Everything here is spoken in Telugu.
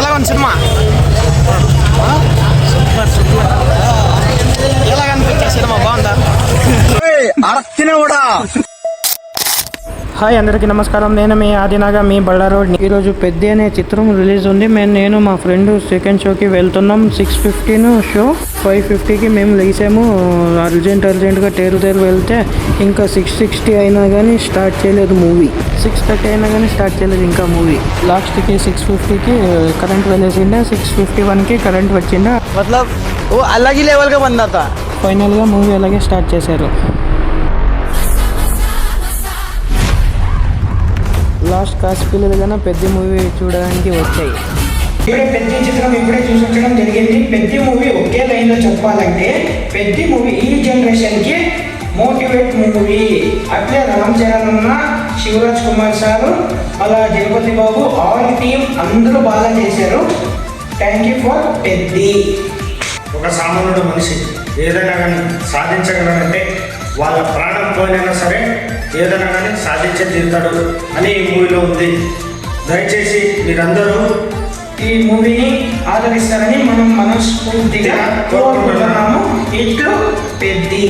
ఎలా ఉంది సినిమా? ఎలా కనిపించే సినిమా బాగుందా? హాయ్ అందరికీ నమస్కారం. నేను మీ ఆదినాగా మీ బళ్ళారోడ్. ఈరోజు పెద్ద అనే చిత్రం రిలీజ్ ఉంది. నేను మా ఫ్రెండ్ సెకండ్ షోకి వెళ్తున్నాం. 6:15 షో, 5:50కి మేము లేసాము. అర్జెంట్గా టేరు వెళ్తే ఇంకా 6:60 అయినా కానీ స్టార్ట్ చేయలేదు మూవీ. 6:30 అయినా కానీ స్టార్ట్ చేయలేదు ఇంకా మూవీ. లాస్ట్కి 6:50కి కరెంట్ వెళ్ళేసిండే. 6:51కి కరెంట్ వచ్చిండే. मतलब वो अलग ही लेवल का बंदा था. ఫైనల్గా మూవీ అలాగే స్టార్ట్ చేశారు. లాస్ట్ కాస్ట్ పిల్లలు కన్నా పెద్ద మూవీ చూడడానికి వచ్చాయి. ఇప్పుడే పెద్ద చిత్రం ఇప్పుడే చూసొచ్చడం జరిగింది. పెద్ద మూవీ ఒకే లైన్లో చెప్పాలంటే పెద్ద మూవీ ఈ జనరేషన్కి మోటివేట్ మూవీ. అట్లే రామ్ చరణ్ అన్న, శివరాజ్ కుమార్ సార్, అలా జగపతి బాబు, ఆల్ టీమ్ అందరూ బాగా చేశారు. Thank you for Peddi. ఒక సామాన్యుడు మనిషి ఏదైనా కానీ సాధించగలనంటే వాళ్ళ ప్రాణం పోయినైనా సరే ఏదైనా కానీ సాధించే తీరుతాడు అని ఈ మూవీలో ఉంది. దయచేసి మీరందరూ ఈ మూవీని ఆదరిస్తారని మనం మనస్ఫూర్తిగా కోరుకుంటున్నాము. ఇట్లు పెద్ది.